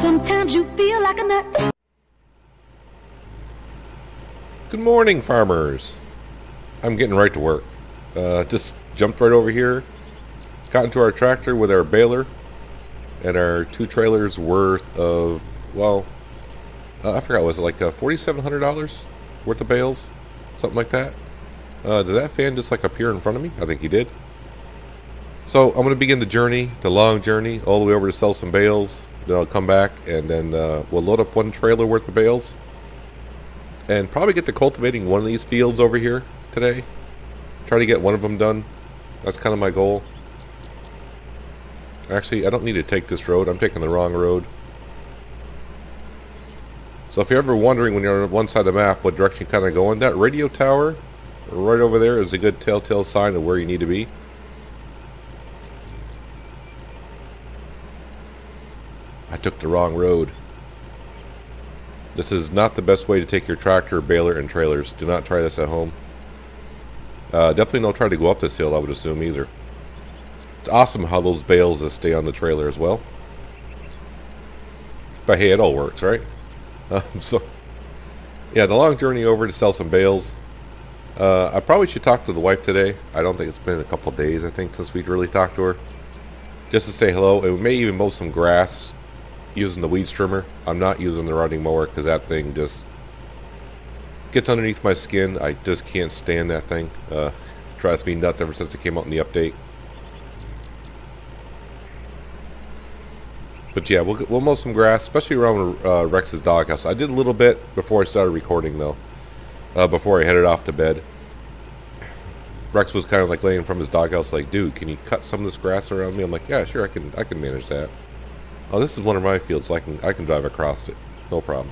Sometimes you feel like a nut. Good morning, farmers. I'm getting right to work. Just jumped right over here, got into our tractor with our baler and our 2 trailers worth of, well, I forgot, was it like $4,700 worth of bales? Something like that. Did that fan just like appear in front of me? I think he did. So I'm going to begin the journey, the long journey, all the way over to sell some bales. Then I'll come back and then we'll load up 1 trailer worth of bales. And probably get to cultivating one of these fields over here today. Try to get one of them done. That's kind of my goal. Actually, I don't need to take this road. I'm taking the wrong road. So if you're ever wondering when you're on one side of the map what direction you're kind of going, that radio tower right over there is a good telltale sign of where you need to be. I took the wrong road. This is not the best way to take your tractor, baler, and trailers. Do not try this at home. Definitely don't try to go up this hill, I would assume, either. It's awesome how those bales just stay on the trailer as well. But hey, it all works, right? So, yeah, the long journey over to sell some bales. I probably should talk to the wife today. I don't think it's been a couple of days, I think, since we'd really talked to her. Just to say hello, and we may even mow some grass using the weed trimmer. I'm not using the riding mower because that thing just gets underneath my skin. I just can't stand that thing. Drives me nuts ever since it came out in the update. But yeah, we'll mow some grass, especially around Rex's doghouse. I did a little bit before I started recording, though. Before I headed off to bed. Rex was kind of like laying from his doghouse, like, "Dude, can you cut some of this grass around me?" I'm like, "Yeah, sure, I can manage that." Oh, this is one of my fields, so I can drive across it, no problem.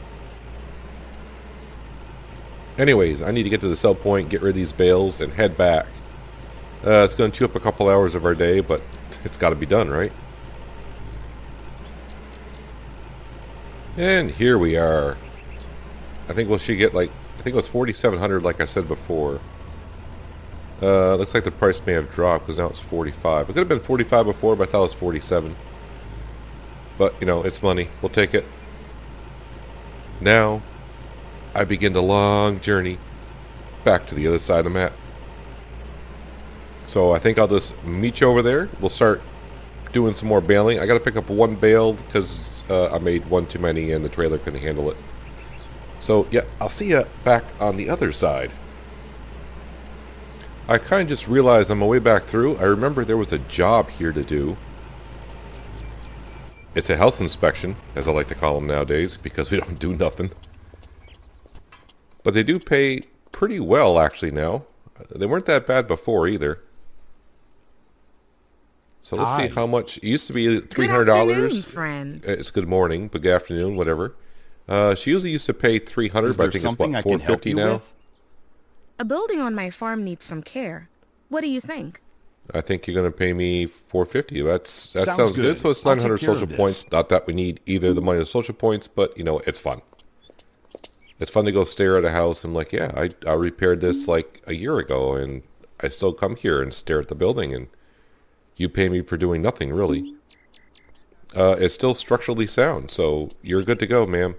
Anyways, I need to get to the sell point, get rid of these bales, and head back. It's going to chew up a couple hours of our day, but it's got to be done, right? And here we are. I think we should get I think it was 4,700, like I said before. Looks like the price may have dropped because now it's 45. It could have been 45 before, but I thought it was 47. But, you know, it's money. We'll take it. Now, I begin the long journey back to the other side of the map. So I think I'll just meet you over there. We'll start doing some more baling. I got to pick up 1 bale because I made 1 too many and the trailer couldn't handle it. So, yeah, I'll see you back on the other side. I kind of just realized on my way back through, I remember there was a job here to do. It's a health inspection, as I like to call them nowadays, because we don't do nothing. But they do pay pretty well, actually, now. They weren't that bad before, either. So let's see how much. It used to be $300. Good afternoon, friend. It's good morning, but good afternoon, whatever. She usually used to pay $300, but I think it's about $450 now. With? A building on my farm needs some care. What do you think? I think you're going to pay me $450. That sounds good. So it's 900 social points. Not that we need either the money or the social points, but you know, it's fun. It's fun to go stare at a house and like, yeah, I repaired this like a year ago, and I still come here and stare at the building, and you pay me for doing nothing really. It's still structurally sound, so you're good to go, ma'am.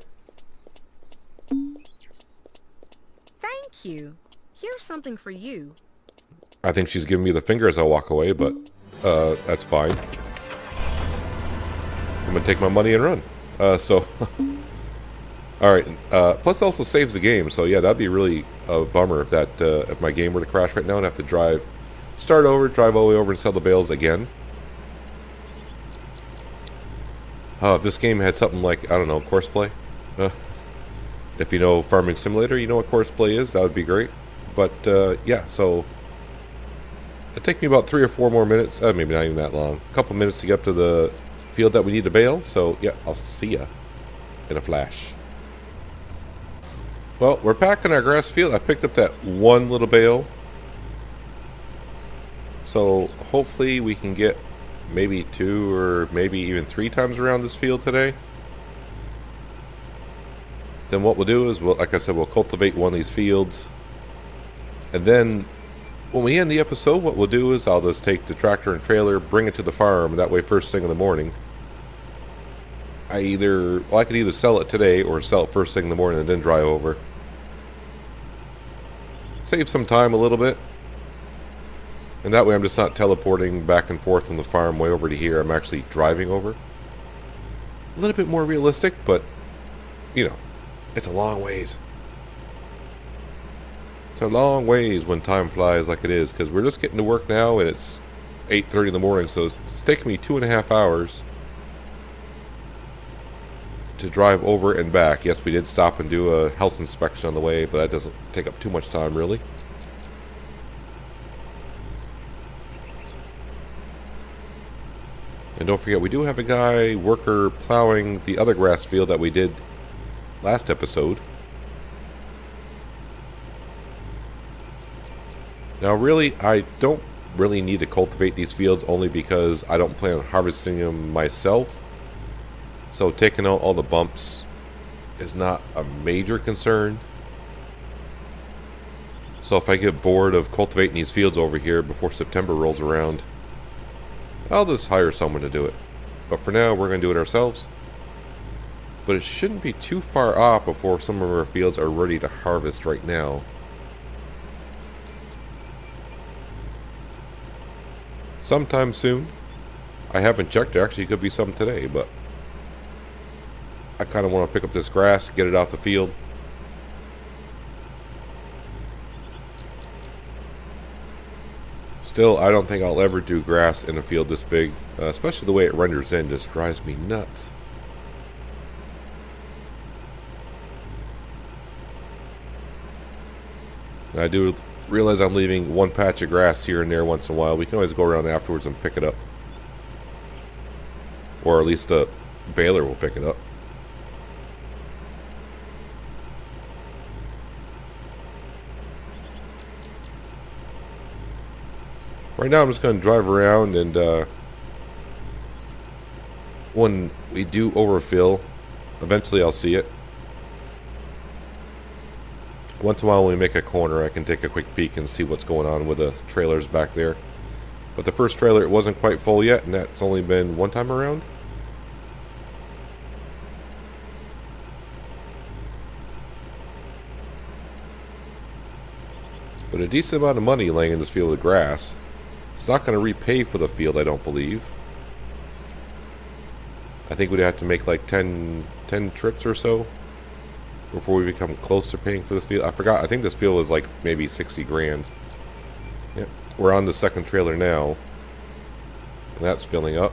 Thank you. Here's something for you. I think she's giving me the finger as I walk away, but that's fine. I'm gonna take my money and run. So, all right. Plus, it also saves the game. So yeah, that'd be really a bummer if if my game were to crash right now and I have to start over, drive all the way over, and sell the bales again. If this game had something like, I don't know, course play. If you know Farming Simulator, you know what course play is. That would be great. But yeah, so. It'll take me about 3 or 4 more minutes, maybe not even that long. A couple minutes to get up to the field that we need to bale. So, yeah, I'll see ya in a flash. Well, we're back in our grass field. I picked up that 1 little bale. So, hopefully we can get maybe 2 or maybe even 3 times around this field today. Then what we'll do is, like I said, we'll cultivate one of these fields. And then when we end the episode, what we'll do is I'll just take the tractor and trailer, bring it to the farm. That way, first thing in the morning, I could either sell it today or sell it first thing in the morning and then drive over. Save some time a little bit. And that way I'm just not teleporting back and forth from the farm way over to here. I'm actually driving over. A little bit more realistic, but, you know, it's a long ways. It's a long ways when time flies like it is, because we're just getting to work now and it's 8:30 in the morning, so it's taking me 2.5 hours to drive over and back. Yes, we did stop and do a health inspection on the way, but that doesn't take up too much time, really. And don't forget, we do have a guy, worker, plowing the other grass field that we did last episode. Now, really, I don't really need to cultivate these fields only because I don't plan on harvesting them myself. So taking out all the bumps is not a major concern. So if I get bored of cultivating these fields over here before September rolls around, I'll just hire someone to do it. But for now, we're going to do it ourselves. But it shouldn't be too far off before some of our fields are ready to harvest right now. Sometime soon. I haven't checked. There actually could be some today, but I kind of want to pick up this grass, get it out the field. Still, I don't think I'll ever do grass in a field this big, especially the way it renders in just drives me nuts. And I do realize I'm leaving one patch of grass here and there once in a while. We can always go around afterwards and pick it up. Or at least the baler will pick it up. Right now I'm just going to drive around, and when we do overfill, eventually I'll see it. Once in a while when we make a corner, I can take a quick peek and see what's going on with the trailers back there. But the first trailer, it wasn't quite full yet, and that's only been one time around. But a decent amount of money laying in this field of grass. It's not going to repay for the field, I don't believe. I think we'd have to make like 10 trips or so before we become close to paying for this field. I forgot, I think this field was like maybe 60 grand. Yep. We're on the second trailer now, and that's filling up.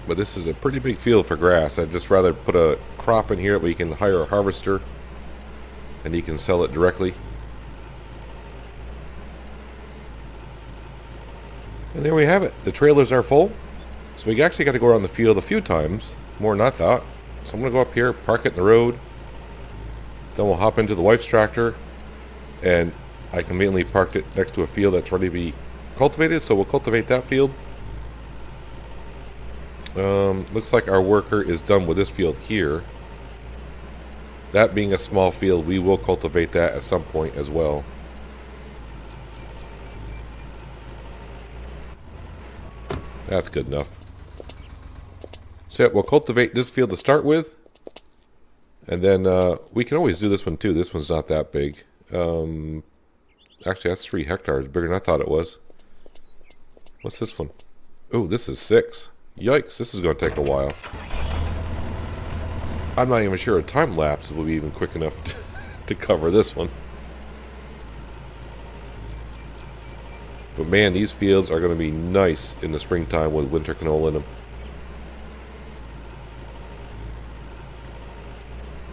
But this is a pretty big field for grass. I'd just rather put a crop in here where you can hire a harvester and he can sell it directly. And there we have it. The trailers are full. So we actually got to go around the field a few times, more than I thought. So I'm going to go up here, park it in the road. Then we'll hop into the wife's tractor, and I conveniently parked it next to a field that's ready to be cultivated, so we'll cultivate that field. Looks like our worker is done with this field here. That being a small field, we will cultivate that at some point as well. That's good enough. So we'll cultivate this field to start with. And then we can always do this one too. This one's not that big. Actually, that's 3 hectares. Bigger than I thought it was. What's this one? Oh, this is 6. Yikes, this is going to take a while. I'm not even sure a time lapse will be even quick enough to cover this one. But man, these fields are going to be nice in the springtime with winter canola in them.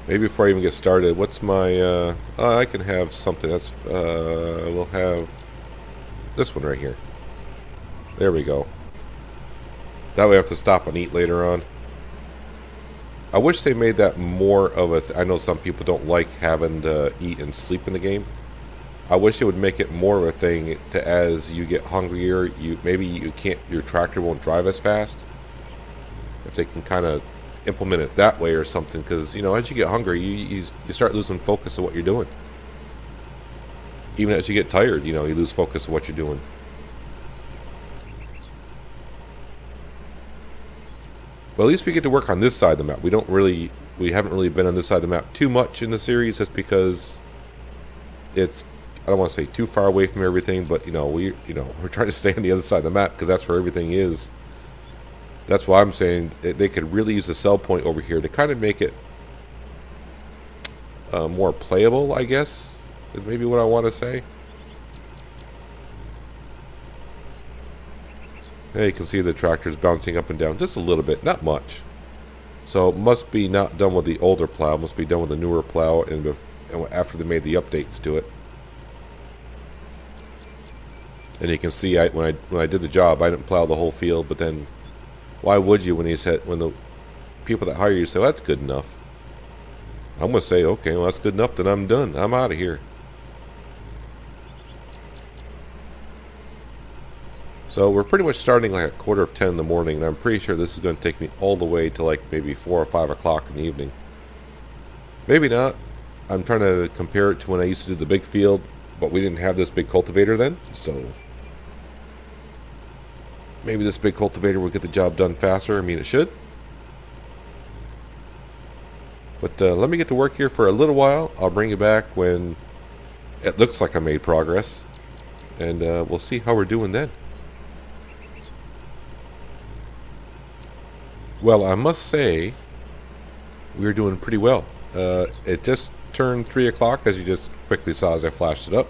Maybe before I even get started, what's my, I can have something. That's, we'll have this one right here. There we go. That way I have to stop and eat later on. I wish they made that more of a... I know some people don't like having to eat and sleep in the game. I wish they would make it more of a thing to, as you get hungrier, maybe you can't, your tractor won't drive as fast. If they can kind of implement it that way or something, because, you know, as you get hungry, you start losing focus of what you're doing. even as you get tired, you lose focus of what you're doing. But at least we get to work on this side of the map. We haven't really been on this side of the map too much in the series, just because it's, I don't want to say too far away from everything, but we're trying to stay on the other side of the map because that's where everything is. That's why I'm saying they could really use the sell point over here to kind of make it more playable, I guess, is maybe what I want to say. Yeah, you can see the tractor's bouncing up and down just a little bit, not much. So it must be not done with the older plow, must be done with the newer plow, and after they made the updates to it. And you can see when I did the job, I didn't plow the whole field, but then why would you when the people that hire you say, well, that's good enough? I'm going to say, okay, well, that's good enough, then I'm done. I'm out of here. So we're pretty much starting like at 10:15 in the morning, and I'm pretty sure this is going to take me all the way to like maybe 4 or 5 o'clock in the evening. Maybe not. I'm trying to compare it to when I used to do the big field, but we didn't have this big cultivator then, so maybe this big cultivator will get the job done faster. I mean, it should. But let me get to work here for a little while. I'll bring you back when it looks like I made progress, and we'll see how we're doing then. Well, I must say we're doing pretty well. It just turned 3 o'clock, as you just quickly saw as I flashed it up.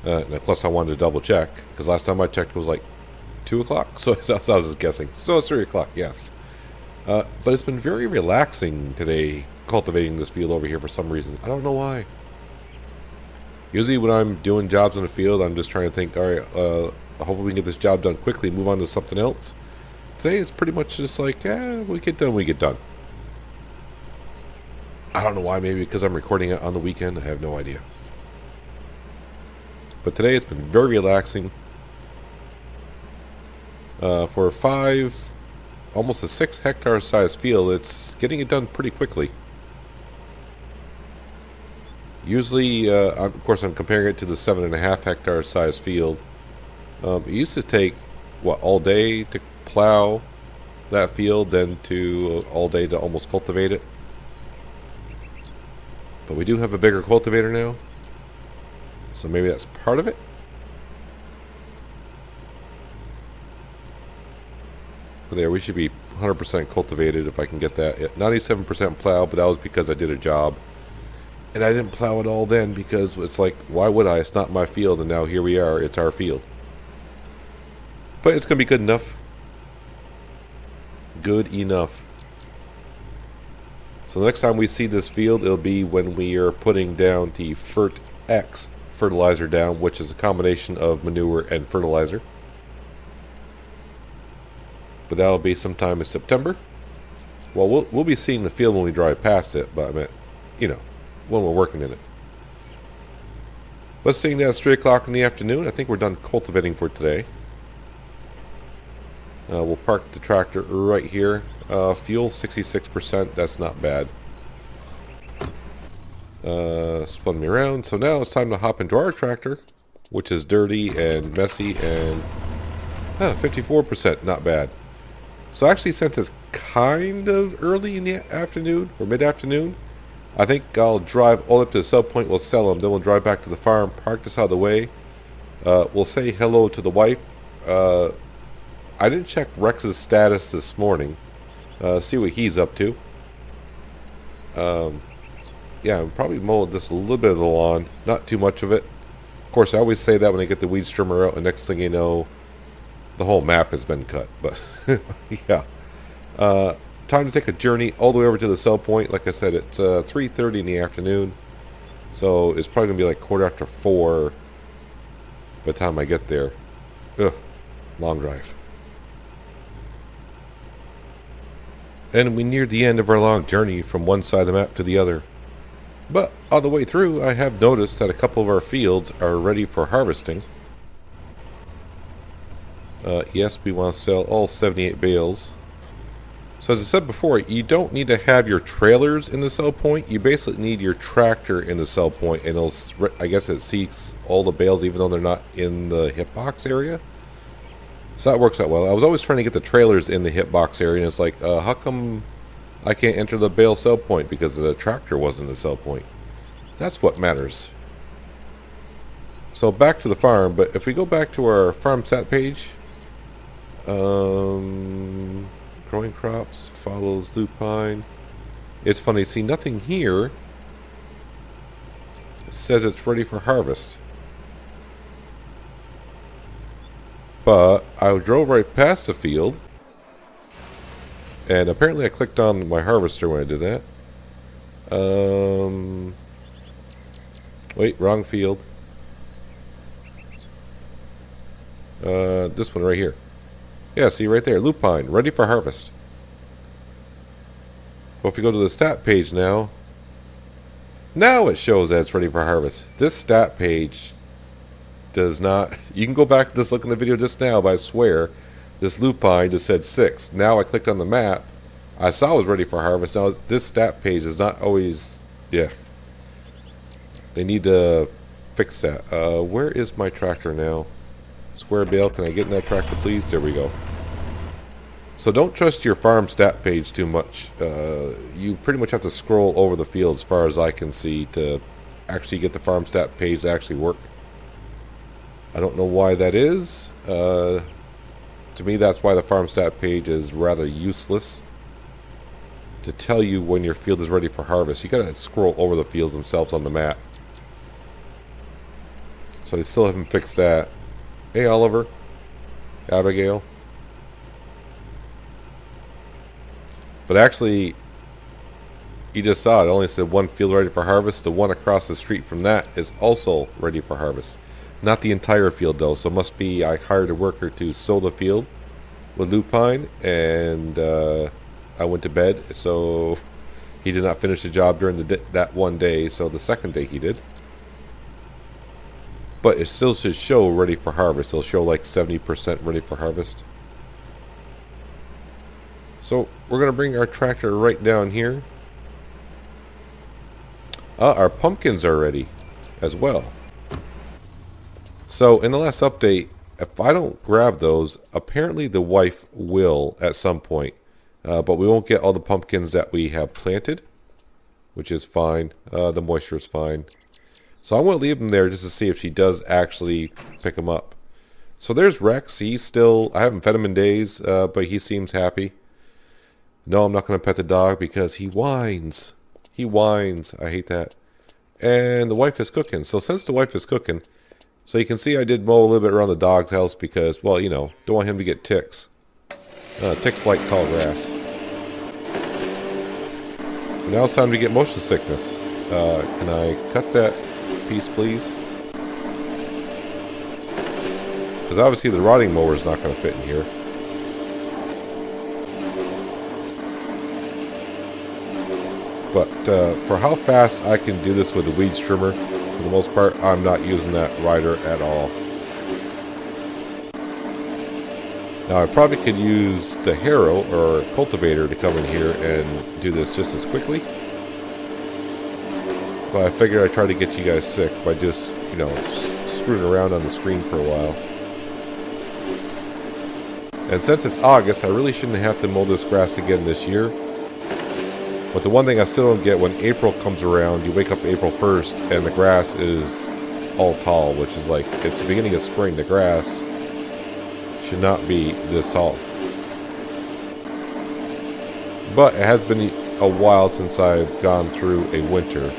And plus I wanted to double check, because last time I checked it was like 2 o'clock, so I was just guessing. So it's 3 o'clock, yes. But it's been very relaxing today, cultivating this field over here for some reason. I don't know why. Usually when I'm doing jobs in the field, I'm just trying to think, alright, hopefully we can get this job done quickly, move on to something else. Today it's pretty much just like, yeah, we get done. I don't know why, maybe because I'm recording it on the weekend, I have no idea. But today it's been very relaxing. For almost a 6 hectare size field, it's getting it done pretty quickly. Usually, of course I'm comparing it to the 7.5 hectare size field. It used to take, all day to plow that field, then all day to almost cultivate it. But we do have a bigger cultivator now, so maybe that's part of it. But there, we should be 100% cultivated if I can get that. 97% plow, but that was because I did a job. And I didn't plow it all then, because it's like, why would I? It's not my field, and now here we are, it's our field. But it's going to be good enough. Good enough. So the next time we see this field, it'll be when we are putting down the Fert X fertilizer down, which is a combination of manure and fertilizer. But that'll be sometime in September. Well, we'll be seeing the field when we drive past it, but I mean, when we're working in it. Let's see, that's 3 o'clock in the afternoon. I think we're done cultivating for today. We'll park the tractor right here. Fuel 66%, that's not bad. Spun me around. So now it's time to hop into our tractor, which is dirty and messy, and 54%, not bad. So actually, since it's kind of early in the afternoon or mid-afternoon, I think I'll drive all up to the sub point. We'll sell them, then we'll drive back to the farm, park this out of the way. We'll say hello to the wife. I didn't check Rex's status this morning. See what he's up to. Yeah, probably mow just a little bit of the lawn, not too much of it. Of course, I always say that when I get the weed trimmer out, and next thing you know, the whole map has been cut. But yeah, time to take a journey all the way over to the sell point. Like I said, it's 3:30 in the afternoon, so it's probably gonna be like 4:15 by the time I get there. Ugh, long drive. And we neared the end of our long journey from one side of the map to the other. But on the way through, I have noticed that a couple of our fields are ready for harvesting. Yes, we want to sell all 78 bales. So as I said before, you don't need to have your trailers in the sell point. You basically need your tractor in the sell point, and it'll, I guess it seeks all the bales even though they're not in the hitbox area. So that works out well. I was always trying to get the trailers in the hitbox area, and it's like, how come I can't enter the bale sell point because the tractor wasn't the sell point? That's what matters. So back to the farm, but if we go back to our farm stat page, growing crops follows lupine. It's funny, see nothing here. It says it's ready for harvest. But I drove right past the field, and apparently I clicked on my harvester when I did that. Wait, wrong field. This one right here. Yeah, see right there, lupine, ready for harvest. Well, if you go to the stat page now it shows that it's ready for harvest. This stat page does not. You can go back and just look in the video just now, but I swear this lupine just said 6. Now I clicked on the map, I saw it was ready for harvest. Now this stat page is not always. Yeah, they need to fix that. Where is my tractor now? Square bale, can I get in that tractor please? There we go. So don't trust your farm stat page too much. You pretty much have to scroll over the field as far as I can see to actually get the farm stat page to actually work. I don't know why that is. To me, that's why the farm stat page is rather useless. To tell you when your field is ready for harvest, you gotta scroll over the fields themselves on the map. So they still haven't fixed that. Hey Oliver, Abigail. But actually, you just saw it only said one field ready for harvest. The one across the street from that is also ready for harvest. Not the entire field though, so it must be I hired a worker to sow the field with lupine, and I went to bed, so he did not finish the job during that one day, so the second day he did. But it still should show ready for harvest. It'll show like 70% ready for harvest. So we're going to bring our tractor right down here. Our pumpkins are ready as well. So in the last update, if I don't grab those, apparently the wife will at some point. But we won't get all the pumpkins that we have planted, which is fine. The moisture is fine. So I'm going to leave them there just to see if she does actually pick them up. So there's Rex. He's still, I haven't fed him in days, but he seems happy. No, I'm not going to pet the dog because he whines. He whines. I hate that. And the wife is cooking. So since the wife is cooking, so you can see I did mow a little bit around the dog's house because, well, you know, don't want him to get ticks. Ticks like tall grass. And now it's time to get motion sickness. Can I cut that piece, please? Because obviously the rotting mower is not going to fit in here. But for how fast I can do this with the weed trimmer, for the most part, I'm not using that rider at all. Now I probably could use the harrow or cultivator to come in here and do this just as quickly. But I figured I'd try to get you guys sick by just, you know, screwing around on the screen for a while. And since it's August, I really shouldn't have to mow this grass again this year. But the one thing I still don't get, when April comes around, you wake up April 1st and the grass is all tall, which is like, it's the beginning of spring. The grass should not be this tall. But it has been a while since I've gone through a winter.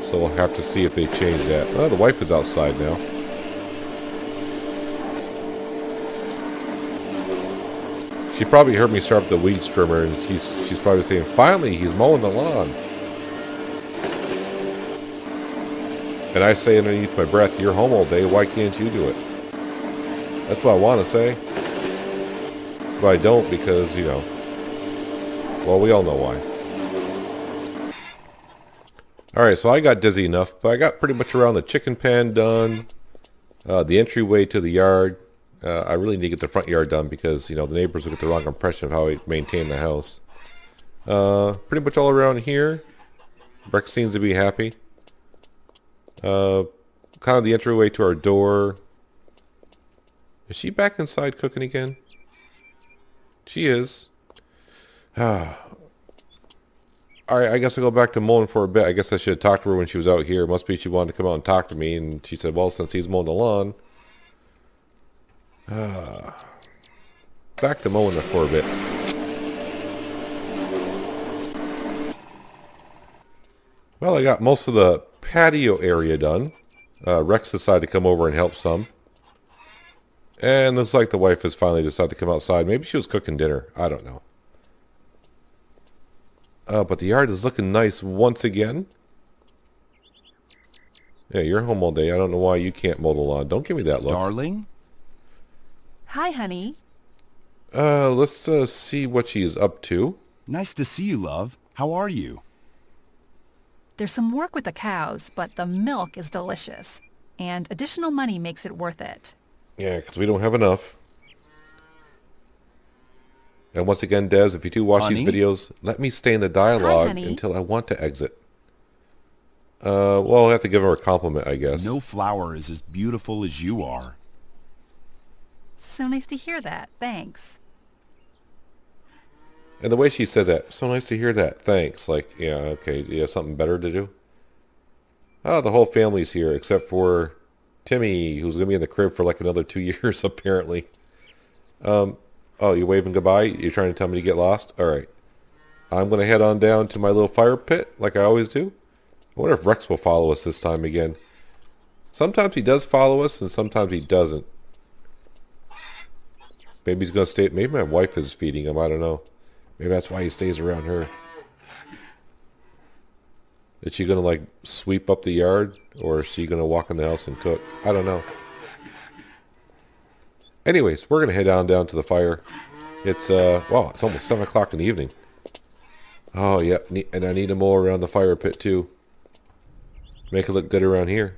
So we'll have to see if they change that. Oh, the wife is outside now. She probably heard me start up the weed trimmer, and she's probably saying, finally, he's mowing the lawn. And I say underneath my breath, you're home all day, why can't you do it? That's what I want to say. But I don't because, you know, well, we all know why. Alright, so I got dizzy enough, but I got pretty much around the chicken pen done, the entryway to the yard. I really need to get the front yard done because, you know, the neighbors will get the wrong impression of how I maintain the house. Pretty much all around here, Rex seems to be happy. Kind of the entryway to our door. Is she back inside cooking again? She is. Alright, I guess I'll go back to mowing for a bit. I guess I should have talked to her when she was out here. Must be she wanted to come out and talk to me, and she said, well, since he's mowing the lawn. Back to mowing it for a bit. Well, I got most of the patio area done. Rex decided to come over and help some. And looks like the wife has finally decided to come outside. Maybe she was cooking dinner. I don't know. But the yard is looking nice once again. Yeah, you're home all day. I don't know why you can't mow the lawn. Don't give me that look. Darling? Hi, honey. Let's see what she's up to. Nice to see you, love. How are you? There's some work with the cows, but the milk is delicious. And additional money makes it worth it. Yeah, because we don't have enough. And once again, Des, if you do watch these videos, let me stay in the dialogue until I want to exit. Well, I'll have to give her a compliment, I guess. No flower is as beautiful as you are. So nice to hear that. Thanks. And the way she says that, so nice to hear that. Thanks. Like, yeah, okay, do you have something better to do? Oh, the whole family's here, except for Timmy, who's going to be in the crib for like another 2 years, apparently. Oh, you waving goodbye? You're trying to tell me to get lost? All right. I'm going to head on down to my little fire pit, like I always do. I wonder if Rex will follow us this time again. Sometimes he does follow us, and sometimes he doesn't. Maybe he's going to stay. Maybe my wife is feeding him. I don't know. Maybe that's why he stays around her. Is she going to, like, sweep up the yard? Or is she going to walk in the house and cook? I don't know. Anyways, we're going to head on down to the fire. It's, wow, it's almost 7 o'clock in the evening. Oh, yeah, and I need to mow around the fire pit, too. Make it look good around here.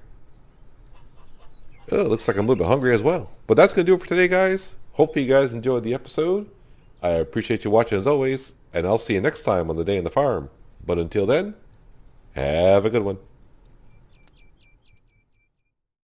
Oh, it looks like I'm a little bit hungry as well. But that's going to do it for today, guys. Hopefully you guys enjoyed the episode. I appreciate you watching as always. And I'll see you next time on The Day in the Farm. But until then, have a good one.